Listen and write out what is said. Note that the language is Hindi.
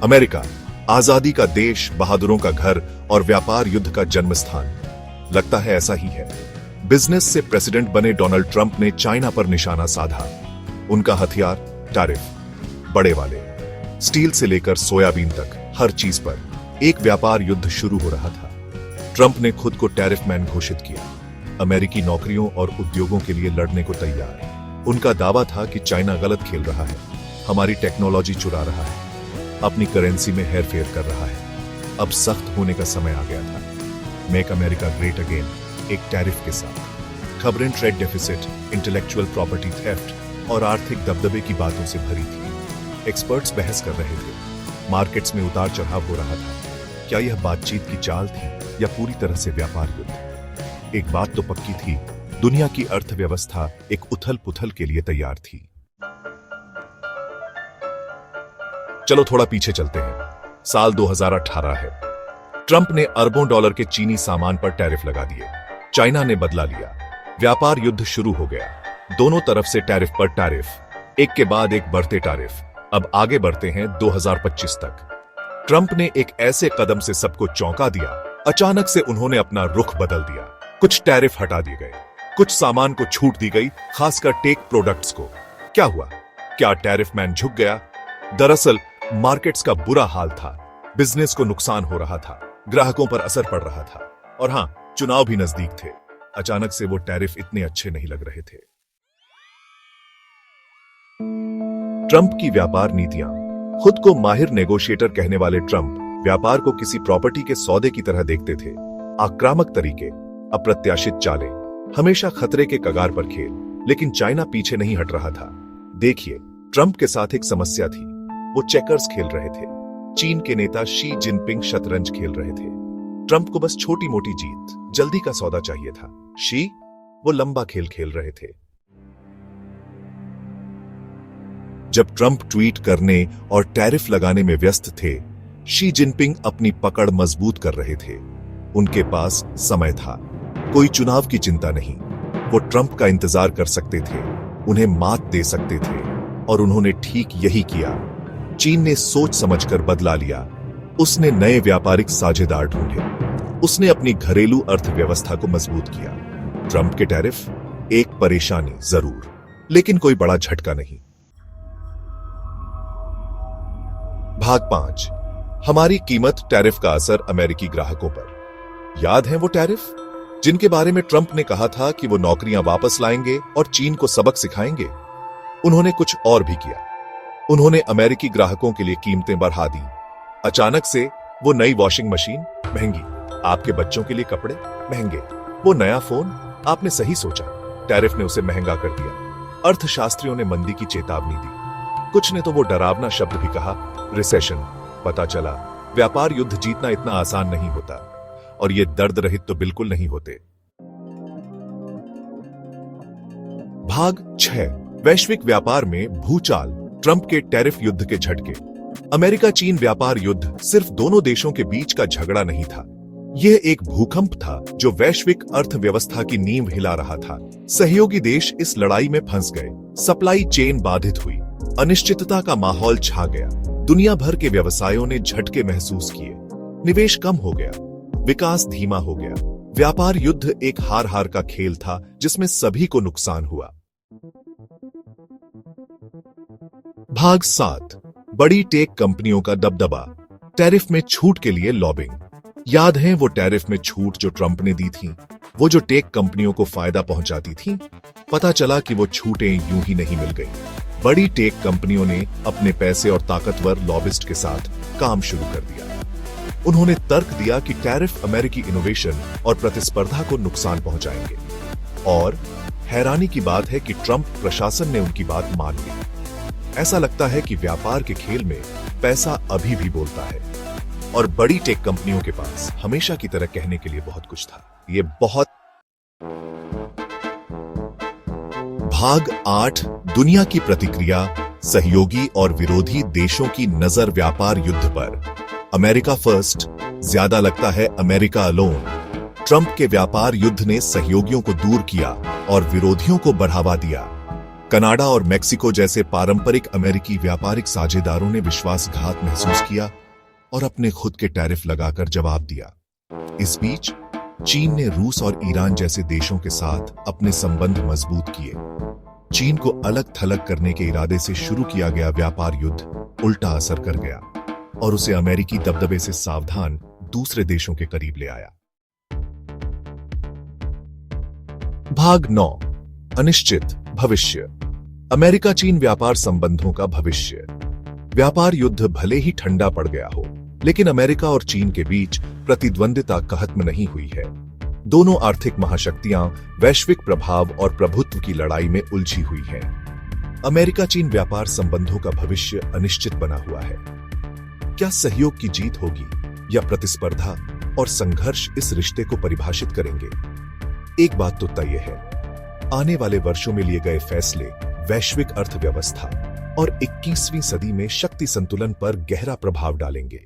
अमेरिका, आजादी का देश, बहादुरों का घर और व्यापार युद्ध का जन्म स्थान। लगता है ऐसा ही है। बिजनेस से प्रेसिडेंट बने डोनाल्ड ट्रंप ने चाइना पर निशाना साधा। उनका हथियार टैरिफ, बड़े वाले, स्टील से लेकर सोयाबीन तक हर चीज पर एक व्यापार युद्ध शुरू हो रहा था। ट्रंप ने खुद को टैरिफ मैन घोषित किया, अमेरिकी नौकरियों और उद्योगों के लिए लड़ने को तैयार। उनका दावा था कि चाइना गलत खेल रहा है, हमारी टेक्नोलॉजी चुरा रहा है, अपनी करेंसी में हेरफेर कर रहा है। अब सख्त होने का समय आ गया था। मेक अमेरिका ग्रेट अगेन एक टैरिफ के साथ। खबरें trade deficit, intellectual property theft और आर्थिक दबदबे की बातों से भरी थी। एक्सपर्ट्स बहस कर रहे थे, मार्केट्स में उतार चढ़ाव हो रहा था। क्या यह बातचीत की चाल थी या पूरी तरह से व्यापार युद्ध? एक बात तो पक्की थी, दुनिया की अर्थव्यवस्था एक उथल पुथल के लिए तैयार थी। चलो थोड़ा पीछे चलते हैं। साल 2018 है। ट्रंप ने अरबों डॉलर के चीनी सामान पर टैरिफ लगा दिए। चाइना ने बदला लिया। व्यापार युद्ध शुरू हो गया। दोनों तरफ से टैरिफ पर टैरिफ, एक के बाद एक बढ़ते टैरिफ। अब आगे बढ़ते हैं 2025 तक। ट्रंप ने एक ऐसे कदम से सबको चौंका दिया। अचानक से उन्होंने अपना रुख बदल दिया। कुछ टैरिफ हटा दिए गए, कुछ सामान को छूट दी गई, खासकर टेक प्रोडक्ट्स को। क्या हुआ? क्या टैरिफ मैन झुक गया? दरअसल मार्केट्स का बुरा हाल था, बिजनेस को नुकसान हो रहा था, ग्राहकों पर असर पड़ रहा था, और हां, चुनाव भी नजदीक थे। अचानक से वो टैरिफ इतने अच्छे नहीं लग रहे थे। ट्रंप की व्यापार नीतियां। खुद को माहिर नेगोशिएटर कहने वाले ट्रंप व्यापार को किसी प्रॉपर्टी के सौदे की तरह देखते थे। आक्रामक तरीके, अप्रत्याशित चालें, हमेशा खतरे के कगार पर खेल। लेकिन चाइना पीछे नहीं हट रहा था। देखिए, ट्रंप के साथ एक समस्या थी। वो चेकर्स खेल रहे थे। चीन के नेता शी जिनपिंग शतरंज खेल रहे थे। ट्रंप को बस छोटी मोटी जीत, जल्दी का सौदा चाहिए था। शी, वो लंबा खेल खेल रहे थे। जब ट्रंप ट्वीट करने और टैरिफ लगाने में व्यस्त थे, शी जिनपिंग अपनी पकड़ मजबूत कर रहे थे। उनके पास समय था, कोई चुनाव की चिंता नहीं। वो ट्रंप का इंतजार कर सकते थे, उन्हें मात दे सकते थे, और उन्होंने ठीक यही किया। चीन ने सोच समझकर बदला लिया। उसने नए व्यापारिक साझेदार ढूंढे। उसने अपनी घरेलू अर्थव्यवस्था को मजबूत किया। ट्रंप के टैरिफ एक परेशानी जरूर, लेकिन कोई बड़ा झटका नहीं। भाग 5। हमारी कीमत, टैरिफ का असर अमेरिकी ग्राहकों पर। याद है वो टैरिफ जिनके बारे में ट्रंप ने कहा था कि वो नौकरियां वापस लाएंगे और चीन को सबक सिखाएंगे? उन्होंने कुछ और भी किया। उन्होंने अमेरिकी ग्राहकों के लिए कीमतें बढ़ा दी। अचानक से वो नई वॉशिंग मशीन महंगी, आपके बच्चों के लिए कपड़े महंगे, वो नया फोन, आपने सही सोचा, टैरिफ ने उसे महंगा कर दिया। अर्थशास्त्रियों ने मंदी की चेतावनी दी। कुछ ने तो वो डरावना शब्द भी कहा, रिसेशन। पता चला व्यापार युद्ध जीतना इतना आसान नहीं होता, और ये दर्द रहित तो बिल्कुल नहीं होते। भाग 6। वैश्विक व्यापार में भूचाल, ट्रंप के टैरिफ युद्ध के झटके। अमेरिका चीन व्यापार युद्ध सिर्फ दोनों देशों के बीच का झगड़ा नहीं था। यह एक भूकंप था जो वैश्विक अर्थव्यवस्था की नींव हिला रहा था। सहयोगी देश इस लड़ाई में फंस गए। सप्लाई चेन बाधित हुई। अनिश्चितता का माहौल छा गया। दुनिया भर के व्यवसायों ने झटके महसूस किए। निवेश कम हो गया, विकास धीमा हो गया। व्यापार युद्ध एक हार हार का खेल था जिसमें सभी को नुकसान हुआ। भाग 7। बड़ी टेक कंपनियों का दबदबा, टैरिफ में छूट के लिए लॉबिंग। याद है वो टैरिफ में छूट जो ट्रंप ने दी थी, वो जो टेक कंपनियों को फायदा पहुंचाती थी? पता चला कि वो छूटें यूं ही नहीं मिल गई। बड़ी टेक कंपनियों ने अपने पैसे और ताकतवर लॉबिस्ट के साथ काम शुरू कर दिया। उन्होंने तर्क दिया कि टैरिफ अमेरिकी इनोवेशन और प्रतिस्पर्धा को नुकसान पहुंचाएंगे। और हैरानी की बात है कि ट्रंप प्रशासन ने उनकी बात मान ली। ऐसा लगता है कि व्यापार के खेल में पैसा अभी भी बोलता है, और बड़ी टेक कंपनियों के पास हमेशा की तरह कहने के लिए बहुत कुछ था। ये बहुत। भाग 8। दुनिया की प्रतिक्रिया, सहयोगी और विरोधी देशों की नजर व्यापार युद्ध पर। अमेरिका फर्स्ट, ज्यादा लगता है अमेरिका अलोन। ट्रंप के व्यापार युद्ध ने सहयोगियों को दूर किया और विरोधियों को बढ़ावा दिया। कनाडा और मेक्सिको जैसे पारंपरिक अमेरिकी व्यापारिक साझेदारों ने विश्वासघात महसूस किया और अपने खुद के टैरिफ लगाकर जवाब दिया। इस बीच चीन ने रूस और ईरान जैसे देशों के साथ अपने संबंध मजबूत किए। चीन को अलग थलग करने के इरादे से शुरू किया गया व्यापार युद्ध उल्टा असर कर गया और उसे अमेरिकी दबदबे से सावधान दूसरे देशों के करीब ले आया। भाग 9, अनिश्चित भविष्य। अमेरिका चीन व्यापार संबंधों का भविष्य। व्यापार युद्ध भले ही ठंडा पड़ गया हो, लेकिन अमेरिका और चीन के बीच प्रतिद्वंदिता खत्म नहीं हुई है। दोनों आर्थिक महाशक्तियां वैश्विक प्रभाव और प्रभुत्व की लड़ाई में उलझी हुई हैं। अमेरिका चीन व्यापार संबंधों का भविष्य अनिश्चित बना हुआ है। क्या सहयोग की जीत होगी या प्रतिस्पर्धा और संघर्ष इस रिश्ते को परिभाषित करेंगे? एक बात तो तय है, आने वाले वर्षों में लिए गए फैसले वैश्विक अर्थव्यवस्था और 21वीं सदी में शक्ति संतुलन पर गहरा प्रभाव डालेंगे।